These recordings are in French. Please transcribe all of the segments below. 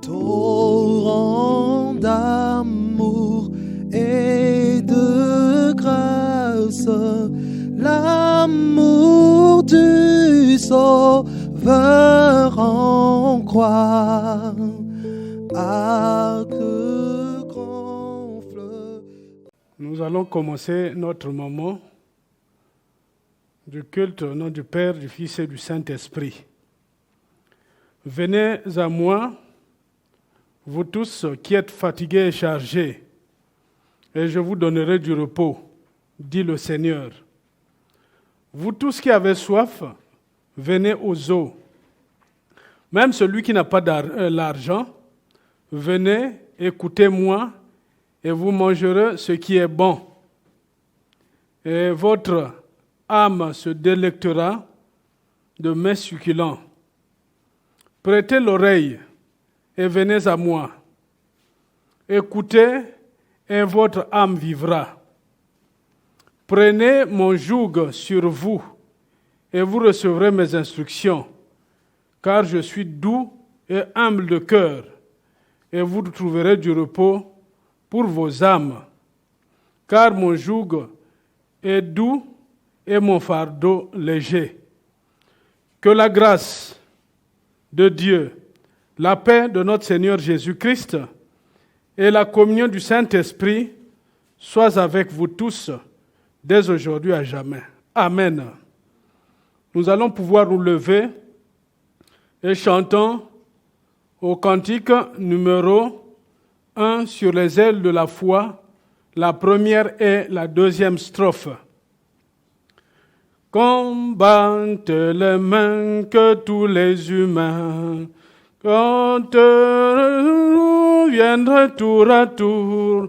Torrent d'amour et de grâce, l'amour du Sauveur en croix, à que gonfle. Nous allons commencer notre moment du culte au nom du Père, du Fils et du Saint-Esprit. Venez à moi, vous tous qui êtes fatigués et chargés, et je vous donnerai du repos, dit le Seigneur. Vous tous qui avez soif, venez aux eaux. Même celui qui n'a pas l'argent, venez, écoutez-moi, et vous mangerez ce qui est bon. Et votre âme se délectera de mets succulents. Prêtez l'oreille et venez à moi. Écoutez et votre âme vivra. Prenez mon joug sur vous et vous recevrez mes instructions, car je suis doux et humble de cœur, et vous trouverez du repos pour vos âmes, car mon joug est doux et mon fardeau léger. Que la grâce de Dieu, la paix de notre Seigneur Jésus-Christ et la communion du Saint-Esprit soient avec vous tous, dès aujourd'hui à jamais. Amen. Nous allons pouvoir nous lever et chantons au cantique numéro 1 sur les ailes de la foi, la première et la deuxième strophe. Combattent les mains que tous les humains, quand viendra tour à tour,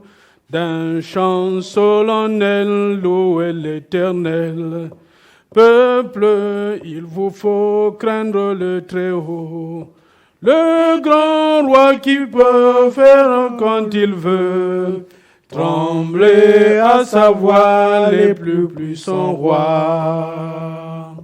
d'un chant solennel, louer l'Éternel. Peuple, il vous faut craindre le Très-Haut, le grand roi qui peut faire quand il veut, trembler à sa voix les plus puissants rois.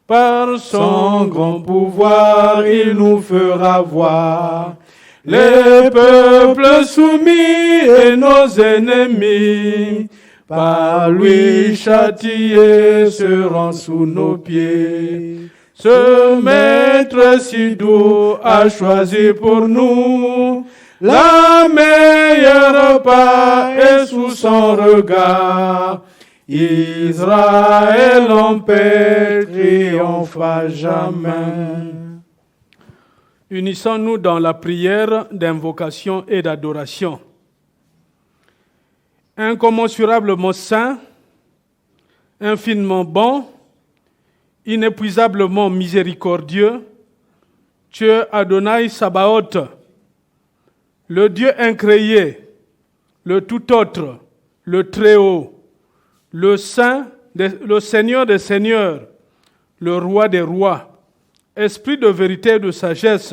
Par son grand pouvoir, il nous fera voir les peuples soumis et nos ennemis. Par lui châtiés seront sous nos pieds. Ce maître si doux a choisi pour nous la meilleure part est sous son regard. Israël en paix triomphe à jamais. Unissons-nous dans la prière d'invocation et d'adoration. Incommensurablement saint, infiniment bon, inépuisablement miséricordieux, tu es Adonai Sabaoth, le Dieu incréé, le tout autre, le Très-Haut, le Saint, le Seigneur des Seigneurs, le Roi des Rois, Esprit de vérité et de sagesse,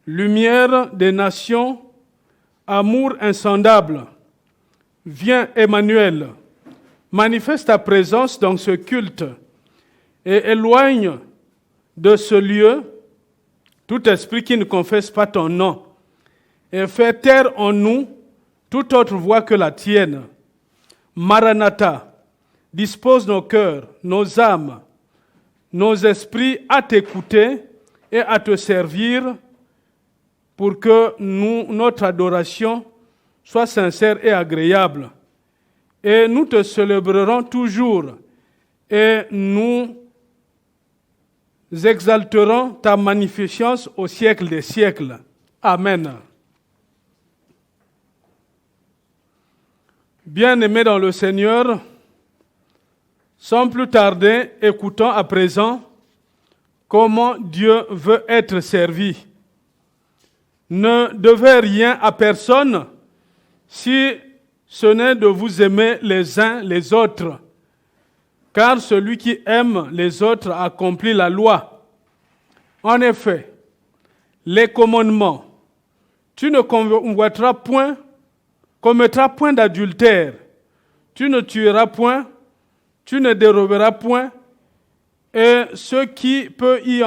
lumière des nations, amour insondable. Viens, Emmanuel, manifeste ta présence dans ce culte et éloigne de ce lieu tout esprit qui ne confesse pas ton nom et fais taire en nous toute autre voix que la tienne. Maranatha, dispose nos cœurs, nos âmes, nos esprits à t'écouter et à te servir pour que notre adoration soit sincère et agréable. Et nous te célébrerons toujours et nous exalterons ta magnificence au siècle des siècles. Amen. Bien-aimés dans le Seigneur, sans plus tarder, écoutons à présent comment Dieu veut être servi. Ne devez rien à personne si ce n'est de vous aimer les uns les autres, car celui qui aime les autres accomplit la loi. En effet, les commandements, tu ne convoiteras point, commettras point d'adultère, tu ne tueras point, tu ne déroberas point, et ce qui peut y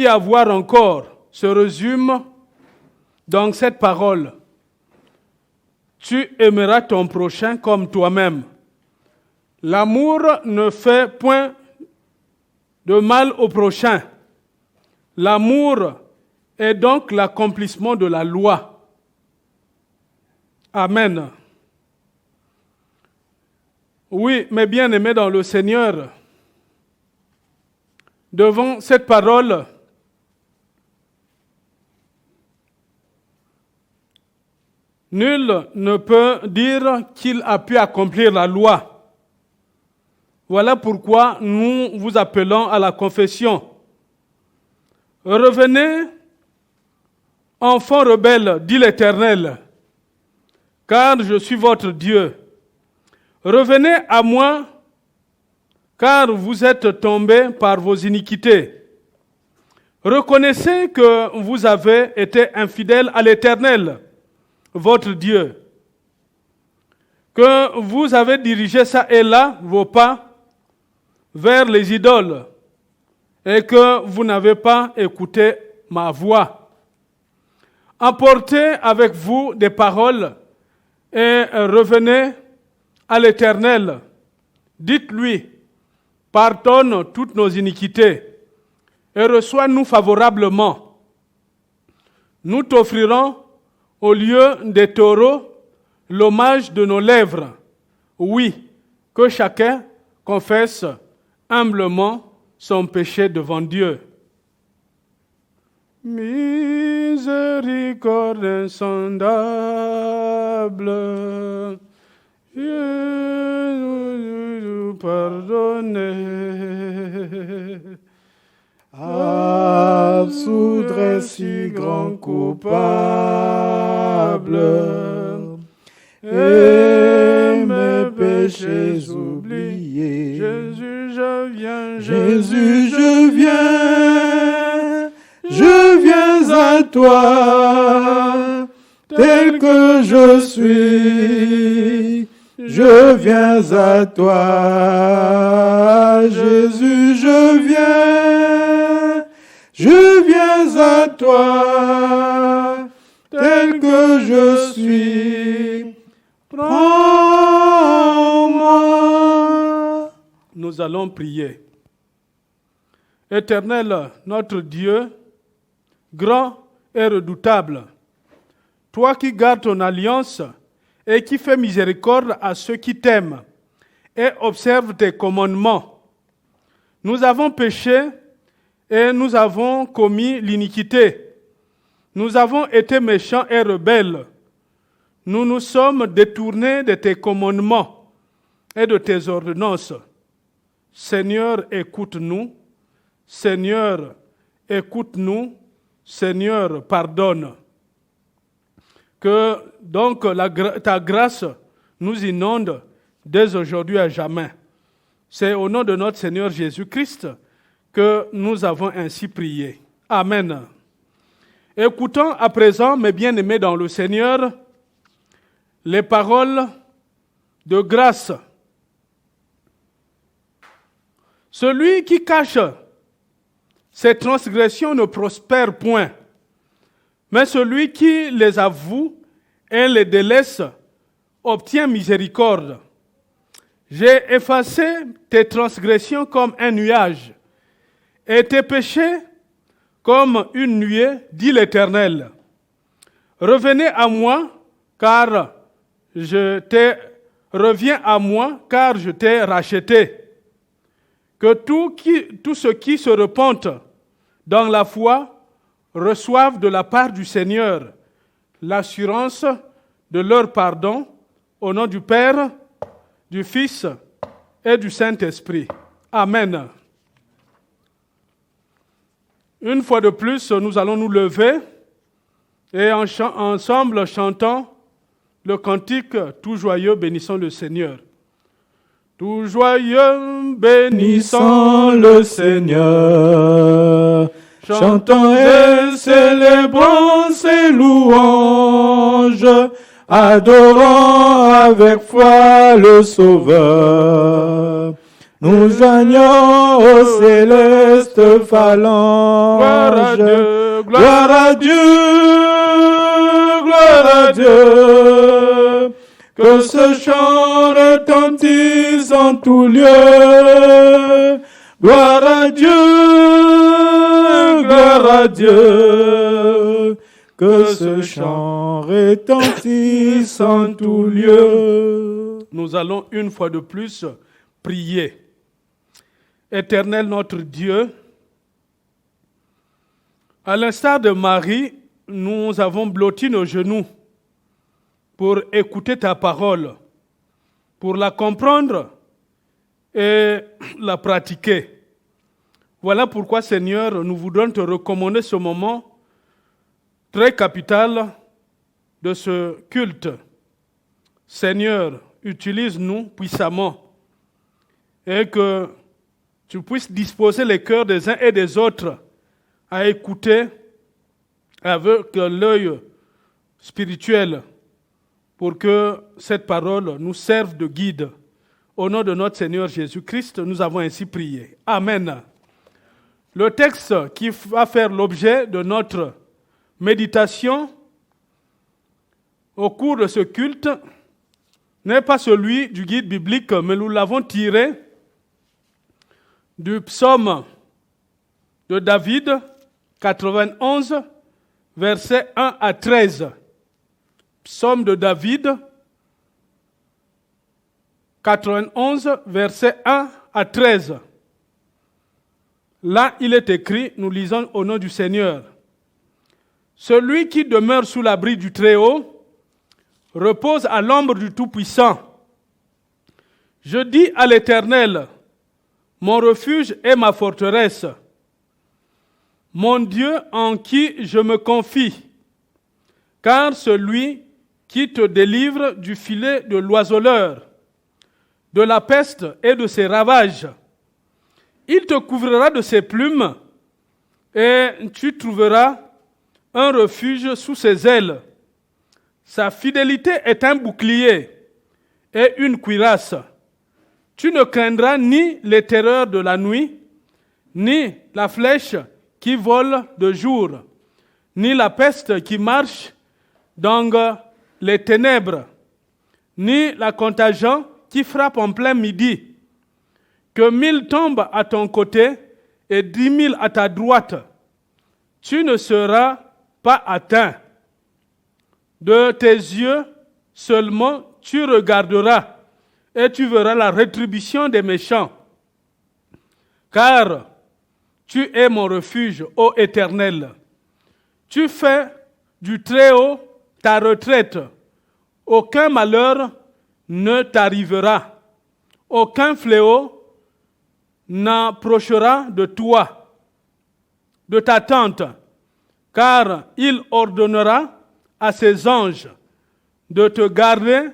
avoir encore se résume Donc cette parole, tu aimeras ton prochain comme toi-même. L'amour ne fait point de mal au prochain. L'amour est donc l'accomplissement de la loi. Amen. Oui, mes bien-aimés dans le Seigneur, devant cette parole, nul ne peut dire qu'il a pu accomplir la loi. Voilà pourquoi nous vous appelons à la confession. Revenez, enfants rebelles, dit l'Éternel, car je suis votre Dieu. Revenez à moi, car vous êtes tombés par vos iniquités. Reconnaissez que vous avez été infidèles à l'Éternel, votre Dieu, que vous avez dirigé ça et là vos pas vers les idoles et que vous n'avez pas écouté ma voix. Emportez avec vous des paroles et revenez à l'Éternel. Dites-lui, pardonne toutes nos iniquités et reçois-nous favorablement. Nous t'offrirons au lieu des taureaux l'hommage de nos lèvres. Oui, que chacun confesse humblement son péché devant Dieu. Miséricorde insondable, Jésus, pardonnez. Absoudre si grand coupable et mes péchés oubliés. Jésus, je viens, Jésus, je viens à toi, tel que je suis. Je viens à toi, Jésus, je viens à toi, tel que je suis. Prends-moi. Nous allons prier. Éternel, notre Dieu, grand et redoutable, toi qui gardes ton alliance et qui fais miséricorde à ceux qui t'aiment et observent tes commandements. Nous avons péché et nous avons commis l'iniquité. Nous avons été méchants et rebelles. Nous nous sommes détournés de tes commandements et de tes ordonnances. Seigneur, écoute-nous. Seigneur, écoute-nous. Seigneur, pardonne. Que donc ta grâce nous inonde dès aujourd'hui à jamais. C'est au nom de notre Seigneur Jésus-Christ que nous avons ainsi prié. Amen. Écoutons à présent, mes bien-aimés dans le Seigneur, les paroles de grâce. Celui qui cache ses transgressions ne prospère point, mais celui qui les avoue et les délaisse obtient miséricorde. J'ai effacé tes transgressions comme un nuage, et tes péchés comme une nuée, dit l'Éternel. Revenez à moi, car reviens à moi, car je t'ai racheté. Que tous ceux qui se repentent dans la foi reçoivent de la part du Seigneur l'assurance de leur pardon au nom du Père, du Fils et du Saint-Esprit. Amen. Une fois de plus, nous allons nous lever et ensemble chantons le cantique « Tout joyeux, bénissons le Seigneur ». Tout joyeux, bénissons le Seigneur. Chantons et célébrons ses louanges, adorons avec foi le Sauveur. Nous joignons aux célestes phalanges. Gloire à Dieu, à Dieu. Que ce chant retentisse en tout lieu. Gloire à Dieu, gloire à Dieu. Que ce chant retentisse en tout lieu. Nous allons une fois de plus prier. Éternel notre Dieu, à l'instar de Marie, nous avons blotti nos genoux pour écouter ta parole, pour la comprendre et la pratiquer. Voilà pourquoi, Seigneur, nous voudrons te recommander ce moment très capital de ce culte. Seigneur, utilise-nous puissamment et que tu puisses disposer les cœurs des uns et des autres à écouter avec l'œil spirituel pour que cette parole nous serve de guide. Au nom de notre Seigneur Jésus-Christ, nous avons ainsi prié. Amen. Le texte qui va faire l'objet de notre méditation au cours de ce culte n'est pas celui du guide biblique, mais nous l'avons tiré du psaume de David, 91, versets 1 à 13. Psaume de David, 91, versets 1 à 13. Là, il est écrit, nous lisons au nom du Seigneur. Celui qui demeure sous l'abri du Très-Haut repose à l'ombre du Tout-Puissant. Je dis à l'Éternel, mon refuge et ma forteresse, mon Dieu en qui je me confie, car celui qui te délivre du filet de l'oiseleur, de la peste et de ses ravages, il te couvrira de ses plumes et tu trouveras un refuge sous ses ailes. Sa fidélité est un bouclier et une cuirasse. Tu ne craindras ni les terreurs de la nuit, ni la flèche qui vole de jour, ni la peste qui marche dans les ténèbres, ni la contagion qui frappe en plein midi. Que 1000 tombent à ton côté et 10 000 à ta droite, tu ne seras pas atteint. De tes yeux seulement tu regarderas et tu verras la rétribution des méchants. Car tu es mon refuge, ô Éternel. Tu fais du Très-Haut ta retraite. Aucun malheur ne t'arrivera. Aucun fléau n'approchera de toi, de ta tente, car il ordonnera à ses anges de te garder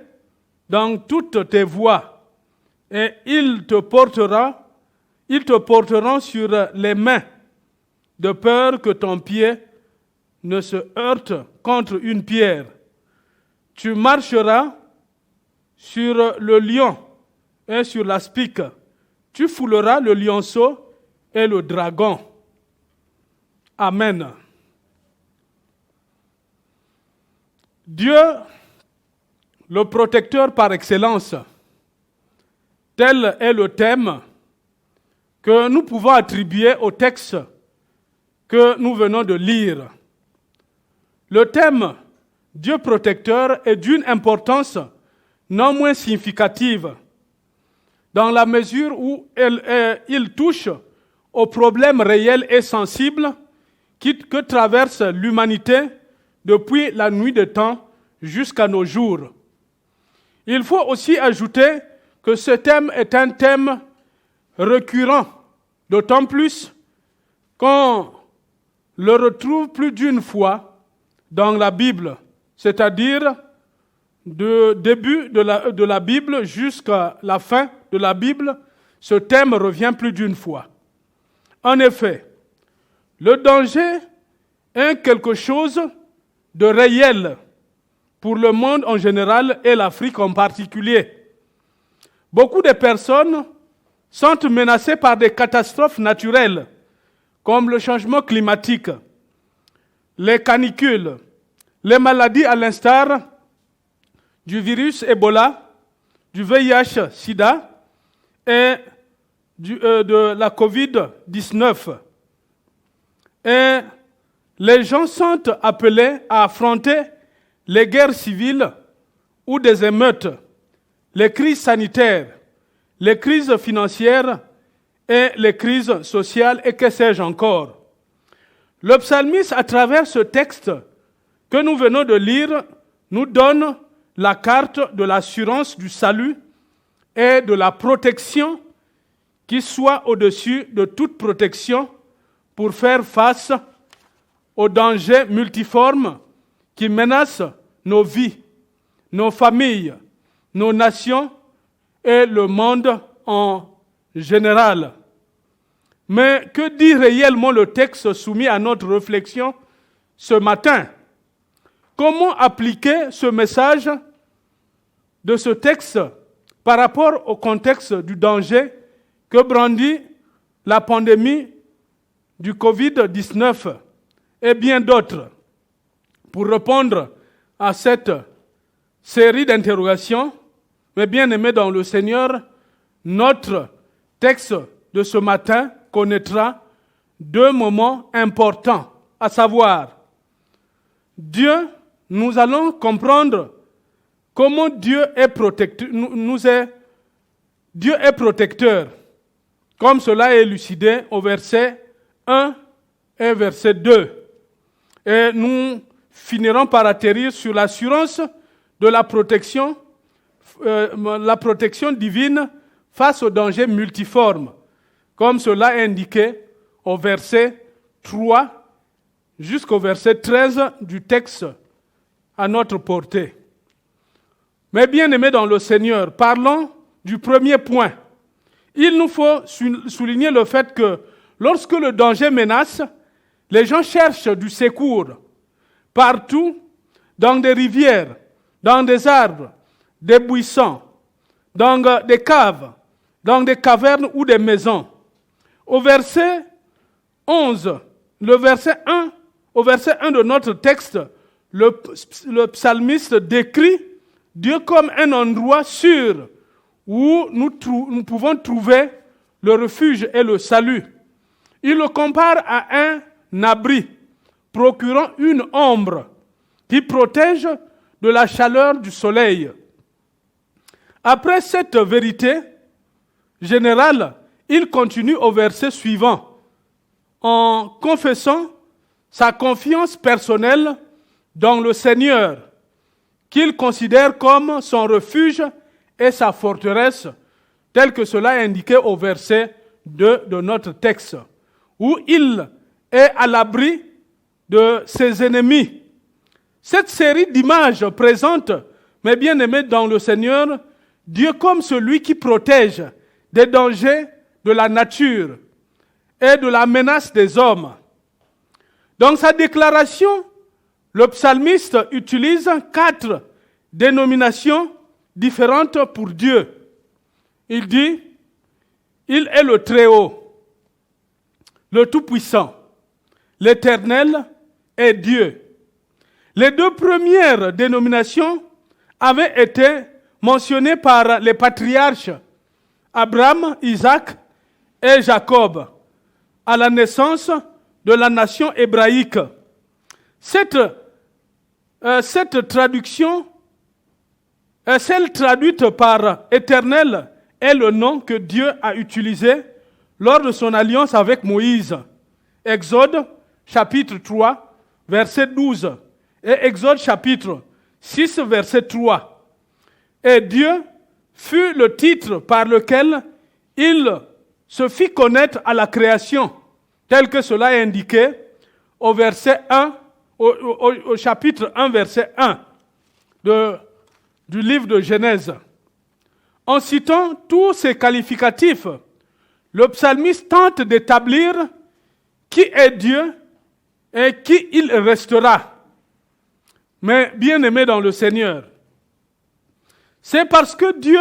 dans toutes tes voies, et ils te porteront sur les mains, de peur que ton pied ne se heurte contre une pierre. Tu marcheras sur le lion et sur l'aspic. Tu fouleras le lionceau et le dragon. Amen. Dieu, le protecteur par excellence, tel est le thème que nous pouvons attribuer au texte que nous venons de lire. Le thème Dieu protecteur est d'une importance non moins significative, dans la mesure où il touche aux problèmes réels et sensibles que traverse l'humanité depuis la nuit des temps jusqu'à nos jours. Il faut aussi ajouter que ce thème est un thème récurrent, d'autant plus qu'on le retrouve plus d'une fois dans la Bible, c'est-à-dire du début de la Bible jusqu'à la fin de la Bible, ce thème revient plus d'une fois. En effet, le danger est quelque chose de réel pour le monde en général et l'Afrique en particulier. Beaucoup de personnes sont menacées par des catastrophes naturelles, comme le changement climatique, les canicules, les maladies à l'instar du virus Ebola, du VIH-Sida et de la COVID-19. Et les gens sont appelés à affronter les guerres civiles ou des émeutes, les crises sanitaires, les crises financières et les crises sociales et que sais-je encore. Le psalmiste, à travers ce texte que nous venons de lire, nous donne la carte de l'assurance du salut et de la protection qui soit au-dessus de toute protection pour faire face aux dangers multiformes qui menacent nos vies, nos familles, nos nations et le monde en général. Mais que dit réellement le texte soumis à notre réflexion ce matin? Comment appliquer ce message de ce texte par rapport au contexte du danger que brandit la pandémie du Covid-19 et bien d'autres? Pour répondre à cette série d'interrogations, mes bien-aimés dans le Seigneur, notre texte de ce matin connaîtra deux moments importants, à savoir, nous allons comprendre comment Dieu est protecteur, Dieu est protecteur, comme cela est élucidé au verset 1 et verset 2. Et nous finirons par atterrir sur l'assurance de la protection divine face aux dangers multiformes, comme cela est indiqué au verset 3 jusqu'au verset 13 du texte à notre portée. Mais bien-aimés dans le Seigneur, parlons du premier point. Il nous faut souligner le fait que lorsque le danger menace, les gens cherchent du secours partout, dans des rivières, dans des arbres, des buissons, dans des caves, dans des cavernes ou des maisons. Au verset 11, au verset 1 de notre texte, le psalmiste décrit Dieu comme un endroit sûr où nous pouvons trouver le refuge et le salut. Il le compare à un abri procurant une ombre qui protège de la chaleur du soleil. Après cette vérité générale, il continue au verset suivant en confessant sa confiance personnelle dans le Seigneur, qu'il considère comme son refuge et sa forteresse, tel que cela est indiqué au verset 2 de notre texte, où il est à l'abri de ses ennemis. Cette série d'images présente, mes bien-aimés dans le Seigneur, Dieu comme celui qui protège des dangers de la nature et de la menace des hommes. Dans sa déclaration, le psalmiste utilise 4 dénominations différentes pour Dieu. Il dit, il est le Très-Haut, le Tout-Puissant, l'Éternel est Dieu. Les 2 premières dénominations avaient été mentionnées par les patriarches Abraham, Isaac et Jacob à la naissance de la nation hébraïque. Cette traduction, celle traduite par Éternel, est le nom que Dieu a utilisé lors de son alliance avec Moïse. Exode chapitre 3, verset 12 et Exode chapitre 6, verset 3. Et Dieu fut le titre par lequel il se fit connaître à la création, tel que cela est indiqué au verset 1, au chapitre 1, verset 1 du livre de Genèse. En citant tous ces qualificatifs, le psalmiste tente d'établir qui est Dieu et qui il restera. Mais bien-aimé dans le Seigneur, c'est parce que Dieu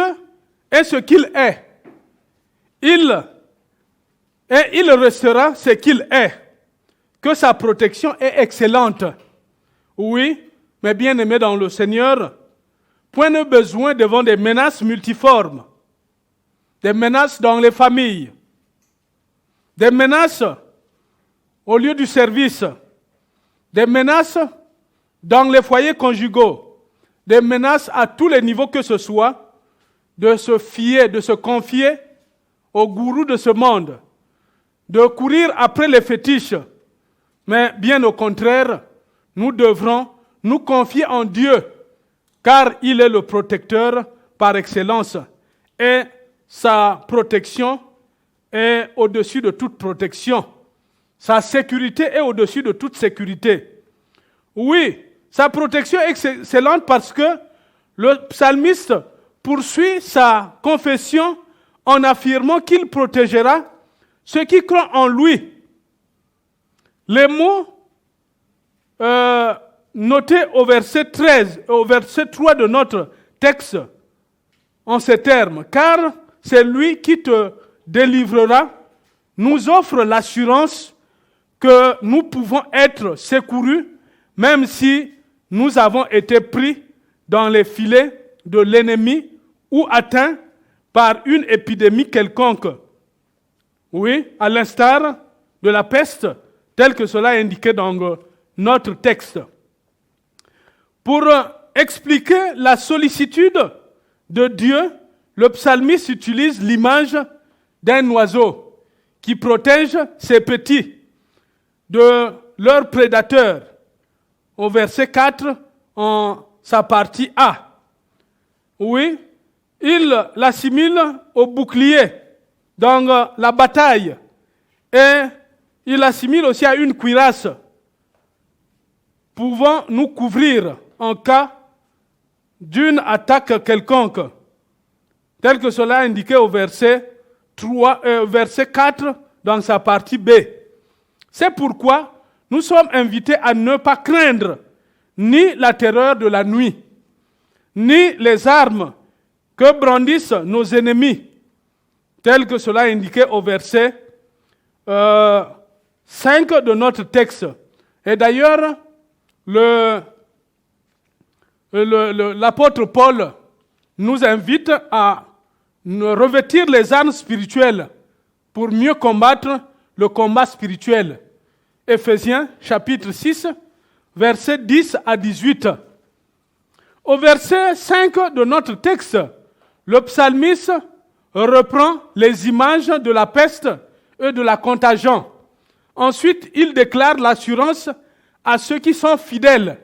est ce qu'il est. Il restera ce qu'il est, que sa protection est excellente. Oui, mes bien-aimés dans le Seigneur, point de besoin devant des menaces multiformes, des menaces dans les familles, des menaces au lieu du service, des menaces dans les foyers conjugaux, des menaces à tous les niveaux que ce soit, de se fier, de se confier aux gourous de ce monde, de courir après les fétiches. Mais bien au contraire, nous devrons nous confier en Dieu, car il est le protecteur par excellence. Et sa protection est au-dessus de toute protection. Sa sécurité est au-dessus de toute sécurité. Oui, sa protection est excellente parce que le psalmiste poursuit sa confession en affirmant qu'il protégera ceux qui croient en lui. Les mots notés au verset 13, au verset 3 de notre texte, en ces termes, car c'est lui qui te délivrera, nous offre l'assurance que nous pouvons être secourus, même si nous avons été pris dans les filets de l'ennemi ou atteints par une épidémie quelconque. Oui, à l'instar de la peste, tel que cela est indiqué dans notre texte. Pour expliquer la sollicitude de Dieu, le psalmiste utilise l'image d'un oiseau qui protège ses petits de leurs prédateurs. Au verset 4, en sa partie A. Oui, il l'assimile au bouclier dans la bataille et il l'assimile aussi à une cuirasse pouvant nous couvrir en cas d'une attaque quelconque, tel que cela est indiqué au verset 4 dans sa partie B. C'est pourquoi nous sommes invités à ne pas craindre ni la terreur de la nuit, ni les armes que brandissent nos ennemis, tel que cela est indiqué au verset 5 de notre texte. Et d'ailleurs, l'apôtre Paul nous invite à revêtir les armes spirituelles pour mieux combattre le combat spirituel. Éphésiens chapitre 6, versets 10 à 18. Au verset 5 de notre texte, le psalmiste reprend les images de la peste et de la contagion. Ensuite, il déclare l'assurance à ceux qui sont fidèles.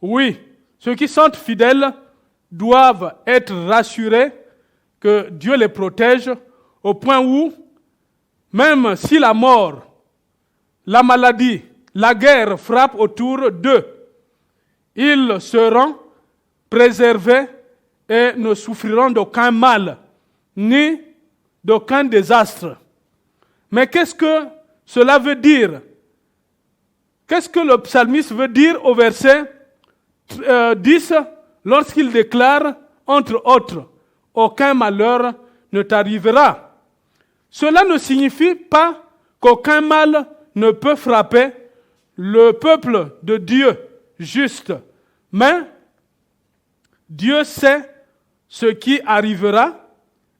Oui, ceux qui sont fidèles doivent être rassurés que Dieu les protège au point où, même si la mort, la maladie, la guerre frappent autour d'eux, ils seront préservés et ne souffriront d'aucun mal, ni d'aucun désastre. Mais qu'est-ce que cela veut dire? Qu'est-ce que le psalmiste veut dire au verset 10 lorsqu'il déclare, entre autres, « Aucun malheur ne t'arrivera ». Cela ne signifie pas qu'aucun mal ne peut frapper le peuple de Dieu juste. Mais Dieu sait ce qui arrivera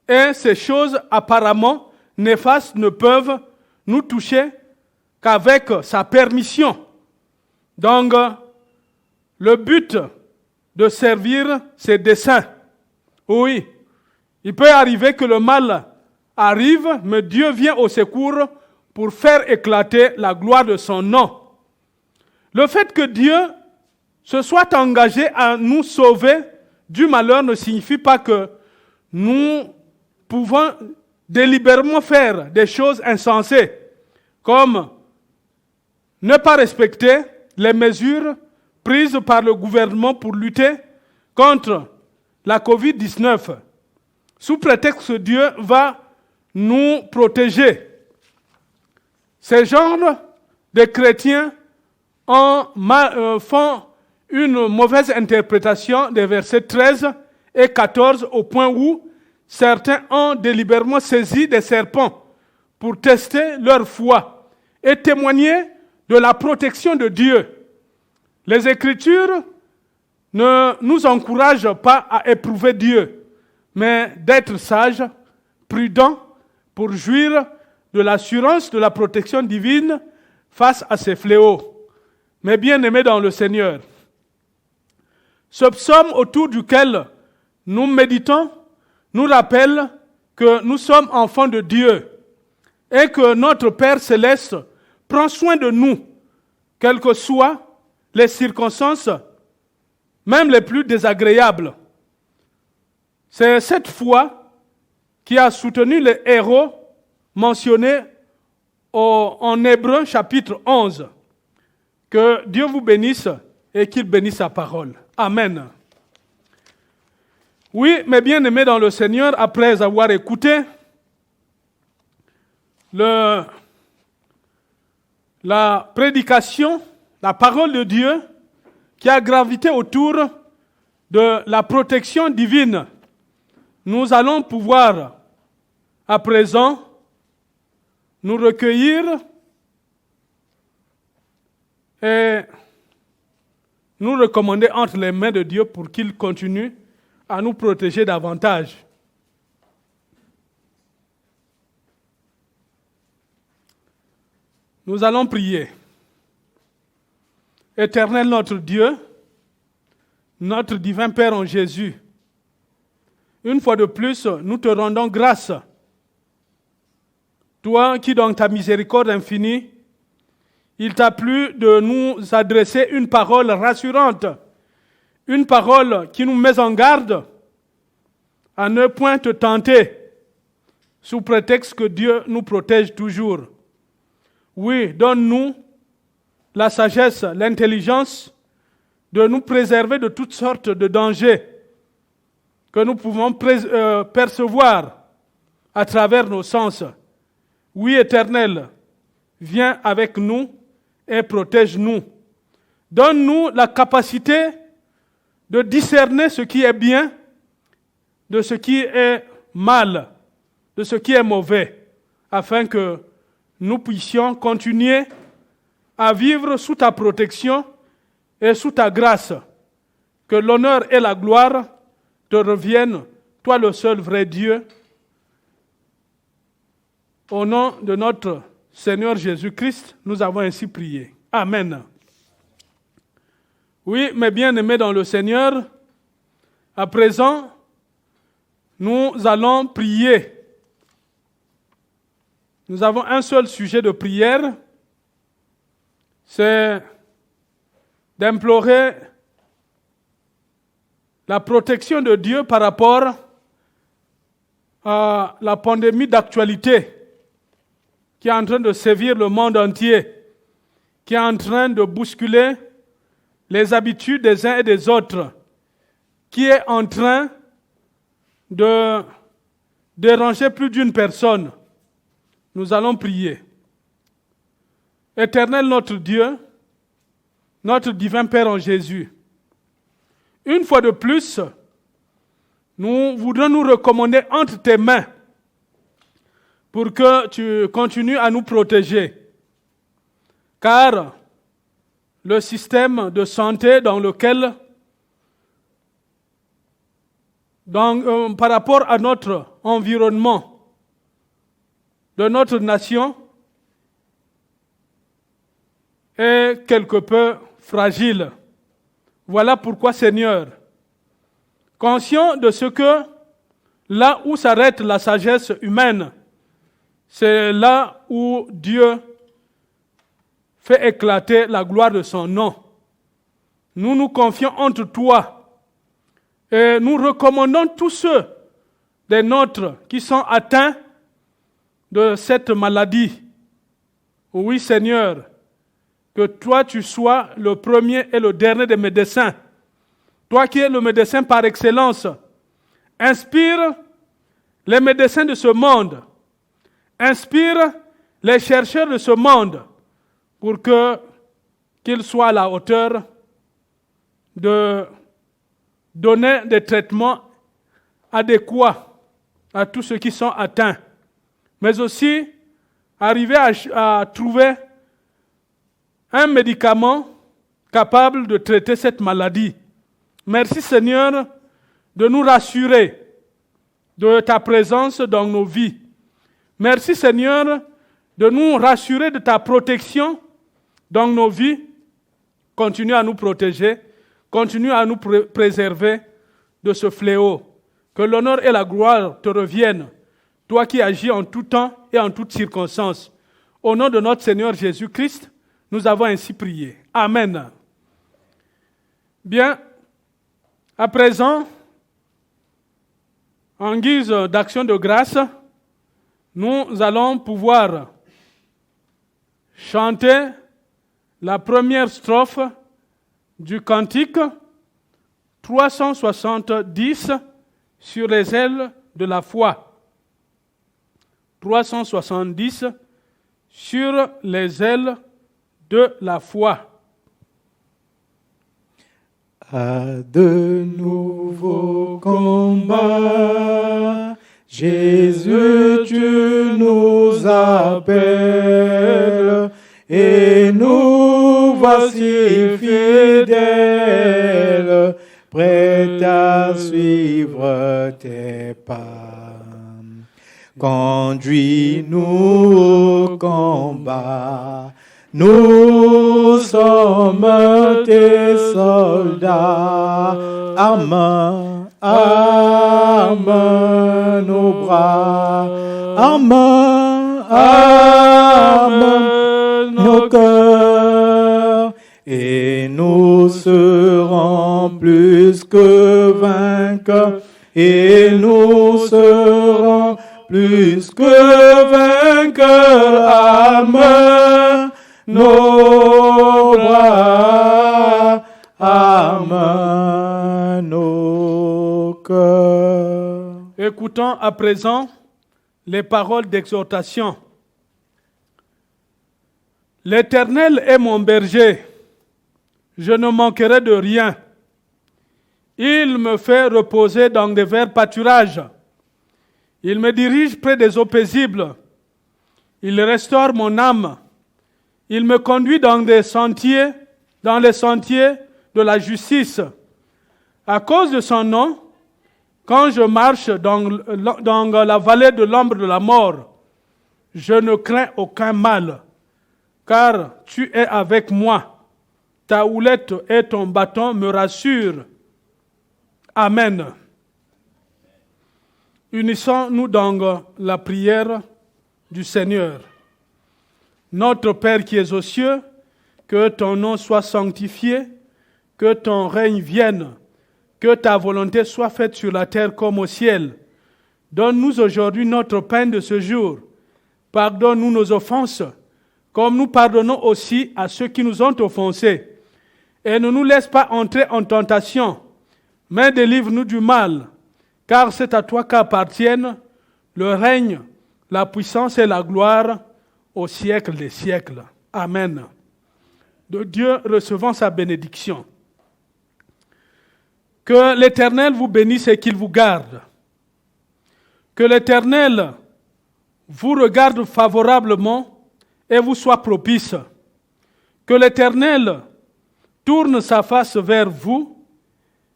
et ces choses apparemment néfastes ne peuvent nous toucher qu'avec sa permission. Donc, le but de servir ses desseins. Oui, il peut arriver que le mal arrive, mais Dieu vient au secours pour faire éclater la gloire de son nom. Le fait que Dieu se soit engagé à nous sauver du malheur ne signifie pas que nous pouvons délibérément faire des choses insensées, comme ne pas respecter les mesures prises par le gouvernement pour lutter contre la COVID-19, sous prétexte que Dieu va nous protéger. Ces genres de chrétiens font une mauvaise interprétation des versets 13 et 14 au point où certains ont délibérément saisi des serpents pour tester leur foi et témoigner de la protection de Dieu. Les Écritures ne nous encouragent pas à éprouver Dieu, mais d'être sages, prudents, pour jouir de l'assurance de la protection divine face à ces fléaux. Mais bien-aimés dans le Seigneur, ce psaume autour duquel nous méditons nous rappelle que nous sommes enfants de Dieu et que notre Père céleste prend soin de nous, quelles que soient les circonstances, même les plus désagréables. C'est cette foi qui a soutenu les héros mentionnés en Hébreux chapitre 11. Que Dieu vous bénisse et qu'il bénisse sa parole. Amen. Oui, mes bien-aimés dans le Seigneur, après avoir écouté la prédication, la parole de Dieu qui a gravité autour de la protection divine, nous allons pouvoir à présent nous recueillir et nous recommander entre les mains de Dieu pour qu'il continue à nous protéger davantage. Nous allons prier. Éternel notre Dieu, notre divin Père en Jésus, une fois de plus, nous te rendons grâce. Toi qui, dans ta miséricorde infinie, il t'a plu de nous adresser une parole rassurante, une parole qui nous met en garde à ne point te tenter, sous prétexte que Dieu nous protège toujours. Oui, donne-nous la sagesse, l'intelligence de nous préserver de toutes sortes de dangers que nous pouvons percevoir à travers nos sens. Oui, Éternel, viens avec nous et protège-nous. Donne-nous la capacité de discerner ce qui est bien de ce qui est mal, de ce qui est mauvais, afin que nous puissions continuer à vivre sous ta protection et sous ta grâce. Que l'honneur et la gloire te reviennent, toi le seul vrai Dieu. Au nom de notre Seigneur Jésus-Christ, nous avons ainsi prié. Amen. Oui, mes bien-aimés dans le Seigneur, à présent, nous allons prier. Nous avons un seul sujet de prière, c'est d'implorer la protection de Dieu par rapport à la pandémie d'actualité qui est en train de sévir le monde entier, qui est en train de bousculer les habitudes des uns et des autres, qui est en train de déranger plus d'une personne. Nous allons prier. Éternel notre Dieu, notre divin Père en Jésus, une fois de plus, nous voudrons nous recommander entre tes mains pour que tu continues à nous protéger. Car le système de santé dans lequel, par rapport à notre environnement, de notre nation, est quelque peu fragile. Voilà pourquoi, Seigneur, conscient de ce que là où s'arrête la sagesse humaine, c'est là où Dieu fait éclater la gloire de son nom. Nous nous confions entre toi et nous recommandons tous ceux des nôtres qui sont atteints de cette maladie. Oui, Seigneur, que toi tu sois le premier et le dernier des médecins. Toi qui es le médecin par excellence, inspire les médecins de ce monde, inspire les chercheurs de ce monde pour qu'ils soient à la hauteur de donner des traitements adéquats à tous ceux qui sont atteints, mais aussi arriver à trouver un médicament capable de traiter cette maladie. Merci Seigneur de nous rassurer de ta présence dans nos vies. Merci Seigneur de nous rassurer de ta protection dans nos vies. Continue à nous protéger, continue à nous préserver de ce fléau. Que l'honneur et la gloire te reviennent, toi qui agis en tout temps et en toutes circonstances. Au nom de notre Seigneur Jésus-Christ, nous avons ainsi prié. Amen. Bien, à présent, en guise d'action de grâce, nous allons pouvoir chanter la première strophe du cantique 370 sur les ailes de la foi. 370 sur les ailes de la foi. À de nouveaux combats, Jésus, tu nous appelles, et nous voici fidèles, prêts à suivre tes pas. Conduis-nous au combat, nous sommes tes soldats. Arme, arme nos bras, arme, arme nos cœurs, et nous serons plus que vainqueurs, et nous serons plus que vainqueurs. Arme nos bras, arme nos cœurs. Écoutons à présent les paroles d'exhortation. L'Éternel est mon berger, je ne manquerai de rien. Il me fait reposer dans des verts pâturages. Il me dirige près des eaux paisibles. Il restaure mon âme. Il me conduit dans les sentiers de la justice. À cause de son nom, quand je marche dans la vallée de l'ombre de la mort, je ne crains aucun mal, car tu es avec moi. Ta houlette et ton bâton me rassurent. Amen. Unissons-nous dans la prière du Seigneur. Notre Père qui es aux cieux, que ton nom soit sanctifié, que ton règne vienne, que ta volonté soit faite sur la terre comme au ciel. Donne-nous aujourd'hui notre pain de ce jour. Pardonne-nous nos offenses, comme nous pardonnons aussi à ceux qui nous ont offensés. Et ne nous laisse pas entrer en tentation, mais délivre-nous du mal, car c'est à toi qu'appartiennent le règne, la puissance et la gloire au siècle des siècles. Amen. De Dieu recevant sa bénédiction. Que l'Éternel vous bénisse et qu'il vous garde. Que l'Éternel vous regarde favorablement et vous soit propice. Que l'Éternel tourne sa face vers vous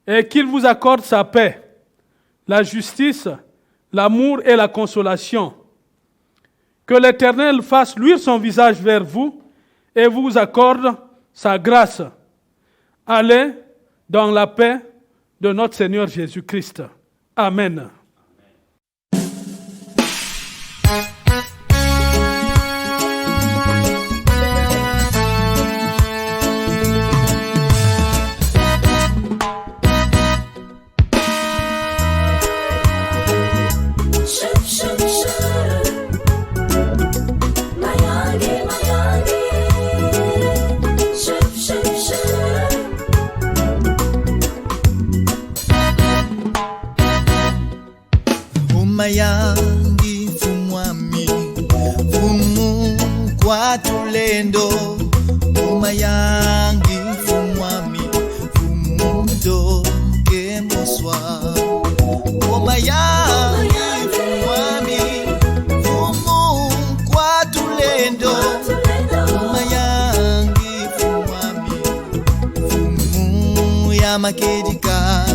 et qu'il vous accorde sa paix, la justice, l'amour et la consolation. Que l'Éternel fasse luire son visage vers vous et vous accorde sa grâce. Allez dans la paix de notre Seigneur Jésus-Christ. Amen. Yangi fumwami fumu kwa tulendo umayangi fumwami fumundo kemoswa umayangi fumwami fumu kwa tulendo umayangi fumwami nyama kedika